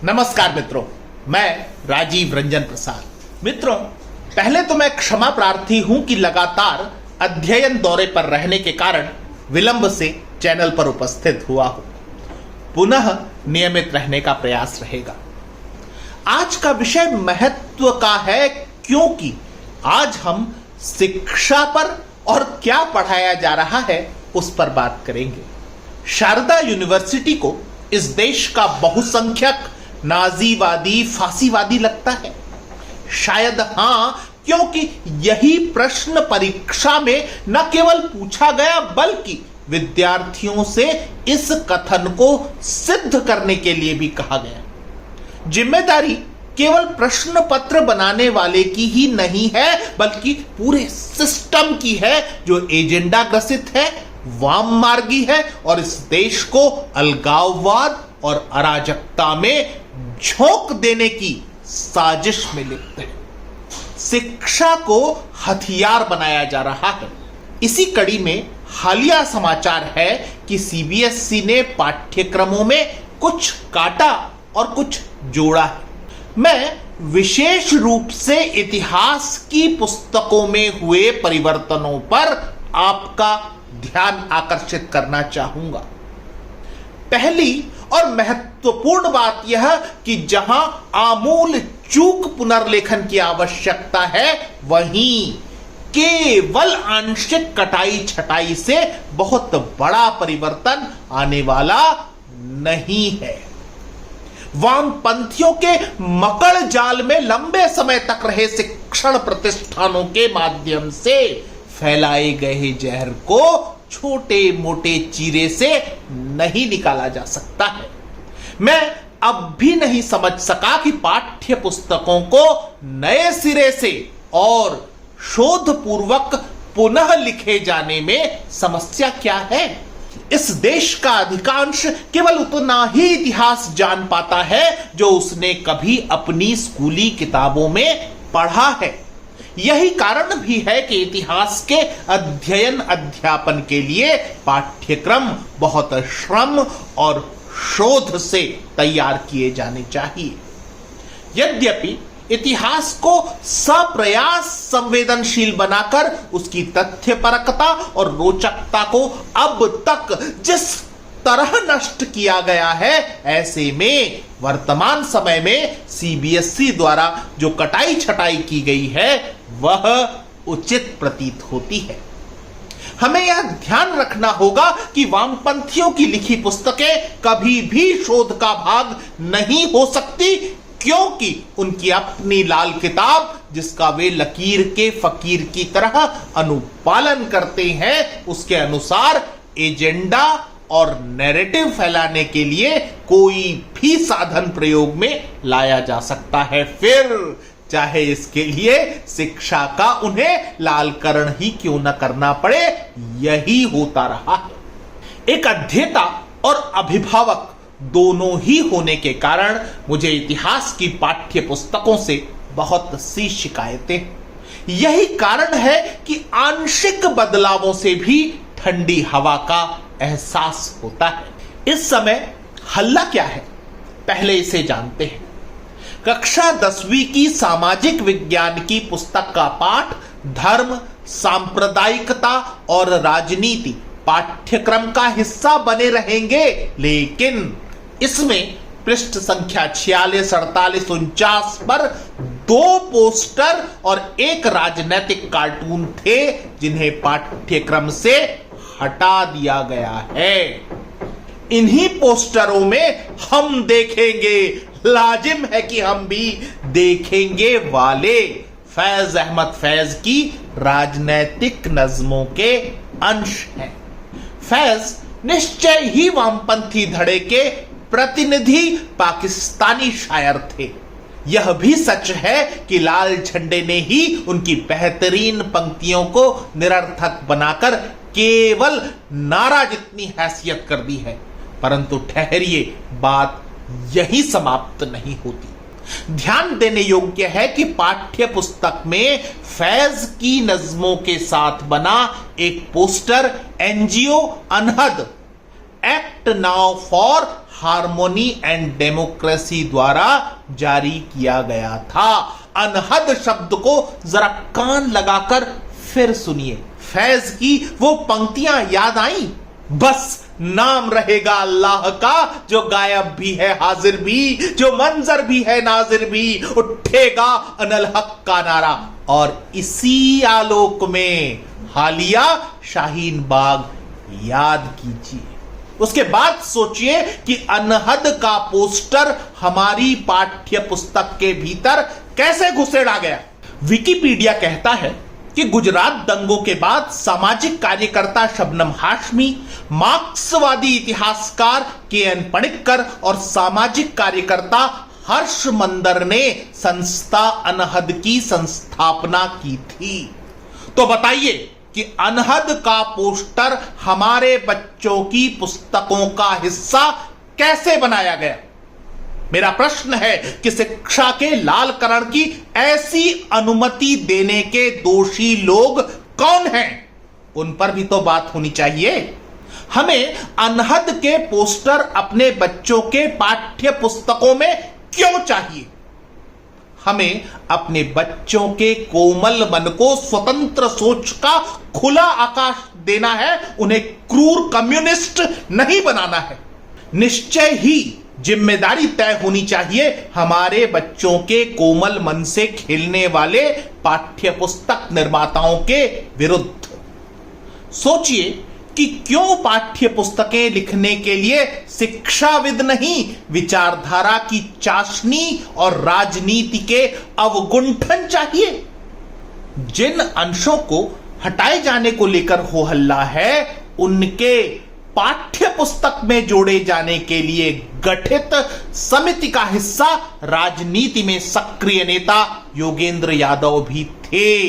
नमस्कार मित्रों, मैं राजीव रंजन प्रसाद। मित्रों, पहले तो मैं क्षमा प्रार्थी हूं कि लगातार अध्ययन दौरे पर रहने के कारण विलंब से चैनल पर उपस्थित हुआ हूं। पुनः नियमित रहने का प्रयास रहेगा। आज का विषय महत्व का है, क्योंकि आज हम शिक्षा पर और क्या पढ़ाया जा रहा है उस पर बात करेंगे। शारदा यूनिवर्सिटी को इस देश का बहुसंख्यक नाजीवादी, फांसीवादी लगता है। शायद हां, क्योंकि यही प्रश्न परीक्षा में न केवल पूछा गया बल्कि विद्यार्थियों से इस कथन को सिद्ध करने के लिए भी कहा गया। जिम्मेदारी केवल प्रश्न पत्र बनाने वाले की ही नहीं है, बल्कि पूरे सिस्टम की है जो एजेंडा ग्रसित है, वाम मार्गी है और इस देश को अलगाववाद और अराजकता में झोंक देने की साजिश में लिप्त है। शिक्षा को हथियार बनाया जा रहा है। इसी कड़ी में हालिया समाचार है कि सीबीएसई ने पाठ्यक्रमों में कुछ काटा और कुछ जोड़ा है। मैं विशेष रूप से इतिहास की पुस्तकों में हुए परिवर्तनों पर आपका ध्यान आकर्षित करना चाहूंगा। पहली और महत्वपूर्ण बात यह कि जहां आमूल चूक पुनर्लेखन की आवश्यकता है, वहीं केवल आंशिक कटाई छटाई से बहुत बड़ा परिवर्तन आने वाला नहीं है। वामपंथियों के मकड़ जाल में लंबे समय तक रहे शिक्षण प्रतिष्ठानों के माध्यम से फैलाए गए जहर को छोटे मोटे चीरे से नहीं निकाला जा सकता है। मैं अब भी नहीं समझ सका कि पाठ्य पुस्तकों को नए सिरे से और शोध पूर्वक पुनः लिखे जाने में समस्या क्या है। इस देश का अधिकांश केवल उतना ही इतिहास जान पाता है जो उसने कभी अपनी स्कूली किताबों में पढ़ा है। यही कारण भी है कि इतिहास के अध्ययन अध्यापन के लिए पाठ्यक्रम बहुत श्रम और शोध से तैयार किए जाने चाहिए। यद्यपि इतिहास को सप्रयास संवेदनशील बनाकर उसकी तथ्यपरकता और रोचकता को अब तक जिस तरह नष्ट किया गया है, ऐसे में वर्तमान समय में सीबीएसई द्वारा जो कटाई छटाई की गई है वह उचित प्रतीत होती है। हमें यह ध्यान रखना होगा कि वामपंथियों की लिखी पुस्तकें कभी भी शोध का भाग नहीं हो सकती, क्योंकि उनकी अपनी लाल किताब, जिसका वे लकीर के फकीर की तरह अनुपालन करते हैं, उसके अनुसार एजेंडा और नैरेटिव फैलाने के लिए कोई भी साधन प्रयोग में लाया जा सकता है, फिर चाहे इसके लिए शिक्षा का उन्हें लालकरण ही क्यों न करना पड़े। यही होता रहा है। एक अध्येता और अभिभावक दोनों ही होने के कारण मुझे इतिहास की पाठ्य पुस्तकों से बहुत सी शिकायतें। यही कारण है कि आंशिक बदलावों से भी ठंडी हवा का एहसास होता है। इस समय हल्ला क्या है, पहले इसे जानते हैं। कक्षा 10वीं की सामाजिक विज्ञान की पुस्तक का पाठ धर्म, सांप्रदायिकता और राजनीति पाठ्यक्रम का हिस्सा बने रहेंगे, लेकिन इसमें पृष्ठ संख्या 46, 48, 49 पर 2 पोस्टर और एक राजनीतिक कार्टून थे जिन्हें पाठ्यक्रम से हटा दिया गया है। इन्हीं पोस्टरों में हम देखेंगे, लाजिम है कि हम भी देखेंगे वाले फैज अहमद फैज की राजनैतिक नज्मों के अंश हैं। फैज निश्चय ही वामपंथी धड़े के प्रतिनिधि पाकिस्तानी शायर थे। यह भी सच है कि लाल झंडे ने ही उनकी बेहतरीन पंक्तियों को निरर्थक बनाकर केवल नारा जितनी हैसियत कर दी है, परंतु ठहरिए, बात यही समाप्त नहीं होती। ध्यान देने योग्य है कि पाठ्य पुस्तक में फैज की नज्मों के साथ बना एक poster NGO Anhad act now for harmony and democracy द्वारा जारी किया गया था। अनहद शब्द को जरा कान लगाकर फिर सुनिए। फैज की वो पंक्तियां याद आई, बस नाम रहेगा अल्लाह का, जो गायब भी है हाजिर भी, जो मंजर भी है नाजिर भी, उठेगा अनल हक का नारा। और इसी आलोक में हालिया शाहीन बाग याद कीजिए। उसके बाद सोचिए कि अनहद का पोस्टर हमारी पाठ्य पुस्तक के भीतर कैसे घुसेड़ा गया। विकिपीडिया कहता है कि गुजरात दंगों के बाद सामाजिक कार्यकर्ता शबनम हाशमी, मार्क्सवादी इतिहासकार के.एन. पणिक्कर और सामाजिक कार्यकर्ता हर्ष मंदर ने संस्था अनहद की संस्थापना की थी। तो बताइए कि अनहद का पोस्टर हमारे बच्चों की पुस्तकों का हिस्सा कैसे बनाया गया। मेरा प्रश्न है कि शिक्षा के लालकरण की ऐसी अनुमति देने के दोषी लोग कौन हैं, उन पर भी तो बात होनी चाहिए। हमें अनहद के पोस्टर अपने बच्चों के पाठ्य पुस्तकों में क्यों चाहिए? हमें अपने बच्चों के कोमल मन को स्वतंत्र सोच का खुला आकाश देना है, उन्हें क्रूर कम्युनिस्ट नहीं बनाना है। निश्चय ही जिम्मेदारी तय होनी चाहिए हमारे बच्चों के कोमल मन से खेलने वाले पाठ्य पुस्तक निर्माताओं के विरुद्ध। सोचिए कि क्यों पाठ्य पुस्तकें लिखने के लिए शिक्षाविद नहीं, विचारधारा की चाशनी और राजनीति के अवगुंठन चाहिए। जिन अंशों को हटाए जाने को लेकर हो हल्ला है, उनके पाठ्य पुस्तक में जोड़े जाने के लिए गठित समिति का हिस्सा राजनीति में सक्रिय नेता योगेंद्र यादव भी थे।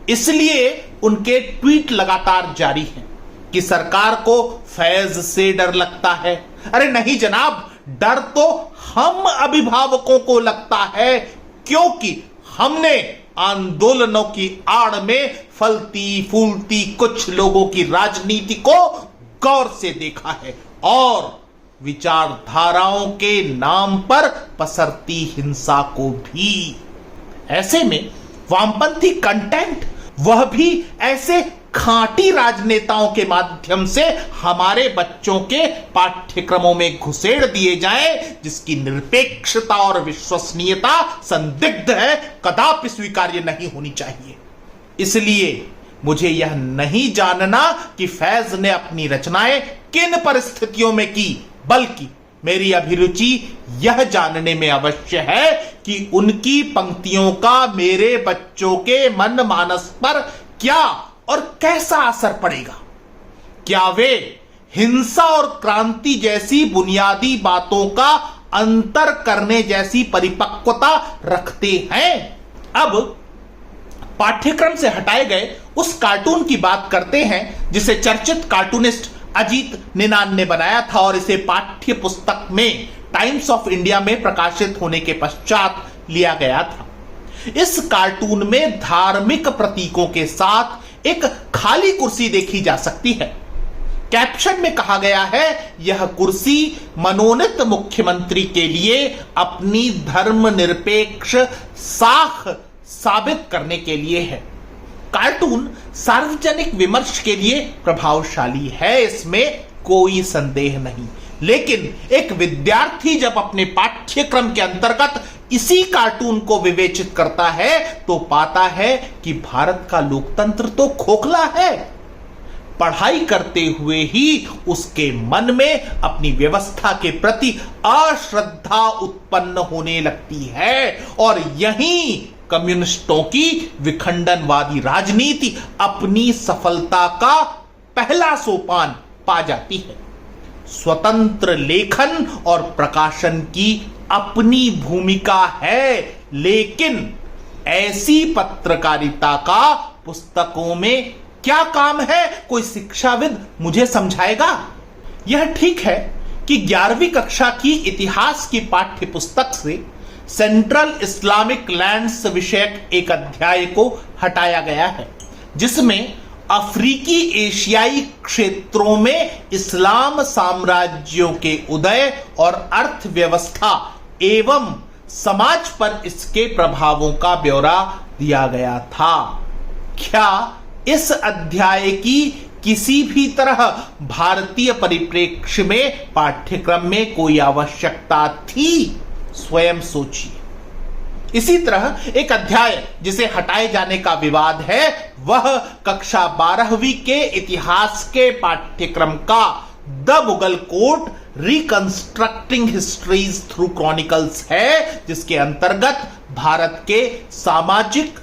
इसलिए उनके ट्वीट लगातार जारी हैं कि सरकार को फैज से डर लगता है। अरे नहीं जनाब, डर तो हम अभिभावकों को लगता है, क्योंकि हमने आंदोलनों की आड़ में फलती फूलती कुछ लोगों की राजनीति को गौर से देखा है और विचारधाराओं के नाम पर पसरती हिंसा को भी। ऐसे में वामपंथी कंटेंट, वह भी ऐसे खांटी राजनेताओं के माध्यम से हमारे बच्चों के पाठ्यक्रमों में घुसेड़ दिए जाएं, जिसकी निरपेक्षता और विश्वसनीयता संदिग्ध है, कदापि स्वीकार्य नहीं होनी चाहिए। इसलिए मुझे यह नहीं जानना कि फैज ने अपनी रचनाएं किन परिस्थितियों में की, बल्कि मेरी अभिरुचि यह जानने में अवश्य है कि उनकी पंक्तियों का मेरे बच्चों के मन मानस पर क्या और कैसा असर पड़ेगा। क्या वे हिंसा और क्रांति जैसी बुनियादी बातों का अंतर करने जैसी परिपक्वता रखते हैं? अब पाठ्यक्रम से हटाए गए उस कार्टून की बात करते हैं जिसे चर्चित कार्टूनिस्ट अजीत निनान ने बनाया था और इसे पाठ्य पुस्तक में टाइम्स ऑफ इंडिया में प्रकाशित होने के पश्चात लिया गया था। इस कार्टून में धार्मिक प्रतीकों के साथ एक खाली कुर्सी देखी जा सकती है। कैप्शन में कहा गया है, यह कुर्सी मनोनीत मुख्यमंत्री के लिए अपनी धर्मनिरपेक्ष साख साबित करने के लिए है। कार्टून सार्वजनिक विमर्श के लिए प्रभावशाली है, इसमें कोई संदेह नहीं। लेकिन एक विद्यार्थी जब अपने पाठ्यक्रम के अंतर्गत इसी कार्टून को विवेचित करता है तो पाता है कि भारत का लोकतंत्र तो खोखला है। पढ़ाई करते हुए ही उसके मन में अपनी व्यवस्था के प्रति अश्रद्धा उत्पन्न होने लगती है और यहीं कम्युनिस्टों की विखंडनवादी राजनीति अपनी सफलता का पहला सोपान पा जाती है। स्वतंत्र लेखन और प्रकाशन की अपनी भूमिका है, लेकिन ऐसी पत्रकारिता का पुस्तकों में क्या काम है, कोई शिक्षाविद मुझे समझाएगा? यह ठीक है कि 11वीं कक्षा की इतिहास की पाठ्य पुस्तक से सेंट्रल इस्लामिक लैंड्स विषयक एक अध्याय को हटाया गया है, जिसमें अफ्रीकी एशियाई क्षेत्रों में इस्लाम साम्राज्यों के उदय और अर्थव्यवस्था एवं समाज पर इसके प्रभावों का ब्यौरा दिया गया था। क्या इस अध्याय की किसी भी तरह भारतीय परिप्रेक्ष्य में पाठ्यक्रम में कोई आवश्यकता थी? स्वयं सोचिए। इसी तरह एक अध्याय जिसे हटाए जाने का विवाद है वह कक्षा 12वीं के इतिहास के पाठ्यक्रम का the Mughal court reconstructing histories through chronicles है, जिसके अंतर्गत भारत के सामाजिक,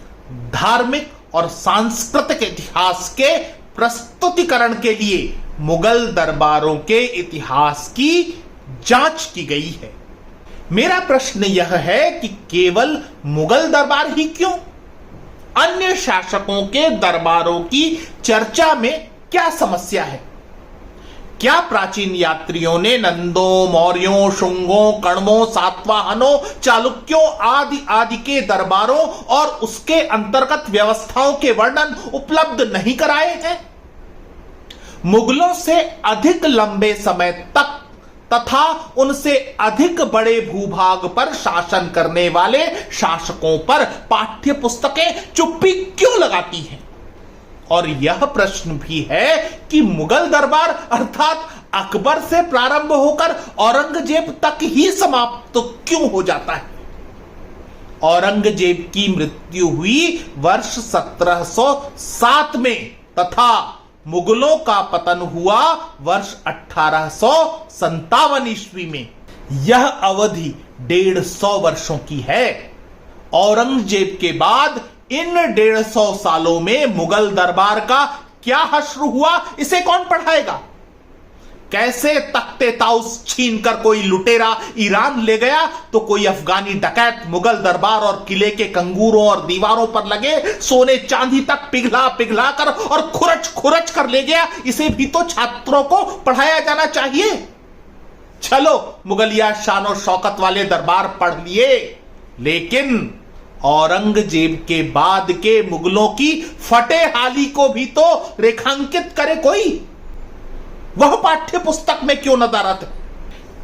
धार्मिक और सांस्कृतिक इतिहास के प्रस्तुतिकरण के लिए मुगल दरबारों के इतिहास की जांच की गई है। मेरा प्रश्न यह है कि केवल मुगल दरबार ही क्यों? अन्य शासकों के दरबारों की चर्चा में क्या समस्या है? क्या प्राचीन यात्रियों ने नंदों, मौर्यों, शुंगों, कण्वों, सातवाहनों, चालुक्यों आदि आदि के दरबारों और उसके अंतर्गत व्यवस्थाओं के वर्णन उपलब्ध नहीं कराए हैं? मुगलों से अधिक लंबे समय तक तथा उनसे अधिक बड़े भूभाग पर शासन करने वाले शासकों पर पाठ्य पुस्तकें चुप्पी क्यों लगाती हैं? और यह प्रश्न भी है कि मुगल दरबार अर्थात अकबर से प्रारंभ होकर औरंगजेब तक ही समाप्त तो क्यों हो जाता है? औरंगजेब की मृत्यु हुई वर्ष 1707 में तथा मुगलों का पतन हुआ वर्ष 1857 ईस्वी में। यह अवधि 150 वर्षों की है। औरंगजेब के बाद इन 150 सालों में मुगल दरबार का क्या हश्र हुआ, इसे कौन पढ़ाएगा? कैसे तख्ते ताउस छीनकर कोई लुटेरा ईरान ले गया तो कोई अफगानी डकैत मुगल दरबार और किले के कंगूरों और दीवारों पर लगे सोने चांदी तक पिघला पिघला कर और खुरच खुरच कर ले गया, इसे भी तो छात्रों को पढ़ाया जाना चाहिए। चलो मुगलिया शान शौकत वाले दरबार पढ़ लिए, लेकिन औरंगजेब के बाद के मुगलों की फटेहाली को भी तो रेखांकित करे कोई। वह पाठ्य पुस्तक में क्यों नदारत है?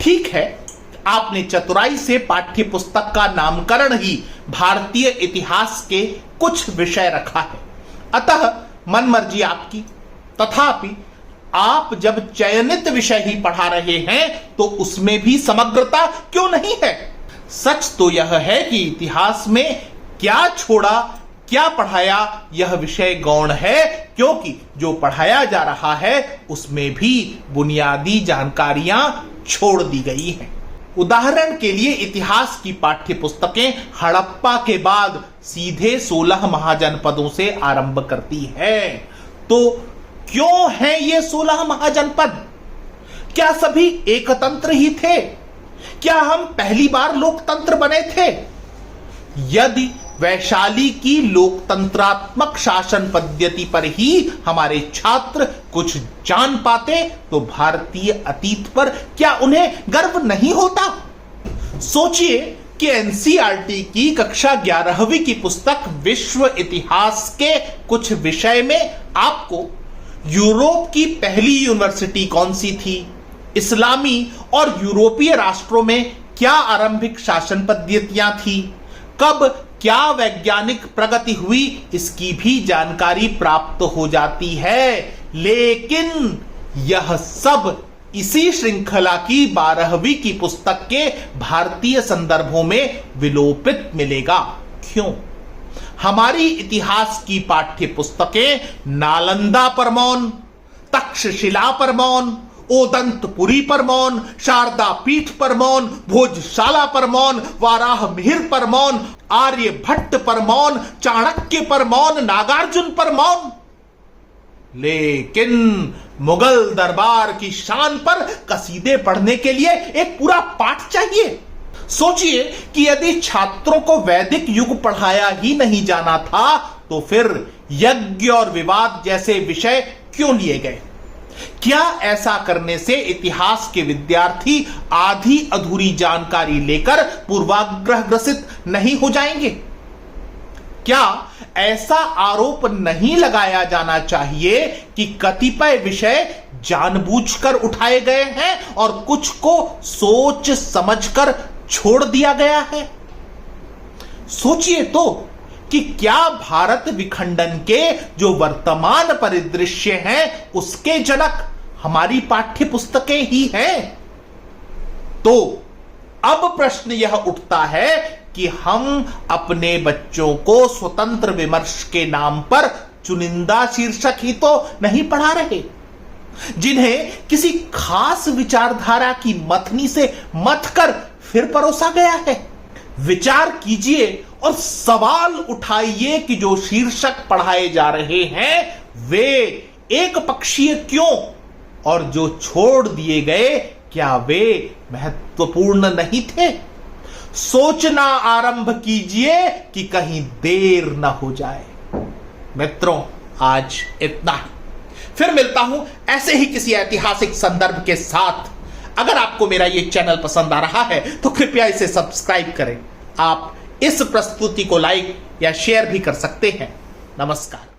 ठीक है, आपने चतुराई से पाठ्य पुस्तक का नामकरण ही भारतीय इतिहास के कुछ विषय रखा है, अतः मन मर्जी आपकी। तथापि आप जब चयनित विषय ही पढ़ा रहे हैं तो उसमें भी समग्रता क्यों नहीं है? सच तो यह है कि इतिहास में क्या छोड़ा क्या पढ़ाया यह विषय गौण है, क्योंकि जो पढ़ाया जा रहा है उसमें भी बुनियादी जानकारियां छोड़ दी गई हैं। उदाहरण के लिए इतिहास की पाठ्य पुस्तकें हड़प्पा के बाद सीधे 16 महाजनपदों से आरंभ करती है। तो क्यों हैं ये 16 महाजनपद? क्या सभी एकतंत्र ही थे? क्या हम पहली बार लोकतंत्र बने थे? यदि वैशाली की लोकतंत्रात्मक शासन पद्धति पर ही हमारे छात्र कुछ जान पाते तो भारतीय अतीत पर क्या उन्हें गर्व नहीं होता? सोचिए कि एनसीईआरटी की कक्षा 11वीं की पुस्तक विश्व इतिहास के कुछ विषय में आपको यूरोप की पहली यूनिवर्सिटी कौन सी थी, इस्लामी और यूरोपीय राष्ट्रों में क्या आरंभिक शासन पद्धतियां थी, कब क्या वैज्ञानिक प्रगति हुई, इसकी भी जानकारी प्राप्त हो जाती है। लेकिन यह सब इसी श्रृंखला की 12वीं की पुस्तक के भारतीय संदर्भों में विलोपित मिलेगा। क्यों? हमारी इतिहास की पाठ्य पुस्तकें नालंदा पर मौन, तक्षशिला पर मौन, ओदंतपुरी पर मौन, शारदा पीठ पर मौन, भोजशाला पर मौन, वाराह मिहिर पर मौन, आर्यभट्ट पर मौन, चाणक्य पर मौन, नागार्जुन पर मौन। लेकिन मुगल दरबार की शान पर कसीदे पढ़ने के लिए एक पूरा पाठ चाहिए। सोचिए कि यदि छात्रों को वैदिक युग पढ़ाया ही नहीं जाना था तो फिर यज्ञ और विवाद जैसे विषय क्यों लिए गए? क्या ऐसा करने से इतिहास के विद्यार्थी आधी अधूरी जानकारी लेकर पूर्वाग्रह ग्रसित नहीं हो जाएंगे? क्या ऐसा आरोप नहीं लगाया जाना चाहिए कि कतिपय विषय जानबूझकर उठाए गए हैं और कुछ को सोच समझकर छोड़ दिया गया है। सोचिए तो कि क्या भारत विखंडन के जो वर्तमान परिदृश्य हैं उसके जनक हमारी पाठ्य पुस्तकें ही हैं। तो अब प्रश्न यह उठता है कि हम अपने बच्चों को स्वतंत्र विमर्श के नाम पर चुनिंदा शीर्षक ही तो नहीं पढ़ा रहे, जिन्हें किसी खास विचारधारा की मथनी से मथकर फिर परोसा गया है। विचार कीजिए और सवाल उठाइए कि जो शीर्षक पढ़ाए जा रहे हैं वे एक पक्षीय क्यों, और जो छोड़ दिए गए क्या वे महत्वपूर्ण नहीं थे। सोचना आरंभ कीजिए कि कहीं देर न हो जाए। मित्रों, आज इतना ही। फिर मिलता हूं ऐसे ही किसी ऐतिहासिक संदर्भ के साथ। अगर आपको मेरा यह चैनल पसंद आ रहा है तो कृपया इसे सब्सक्राइब करें। आप इस प्रस्तुति को लाइक या शेयर भी कर सकते हैं। नमस्कार।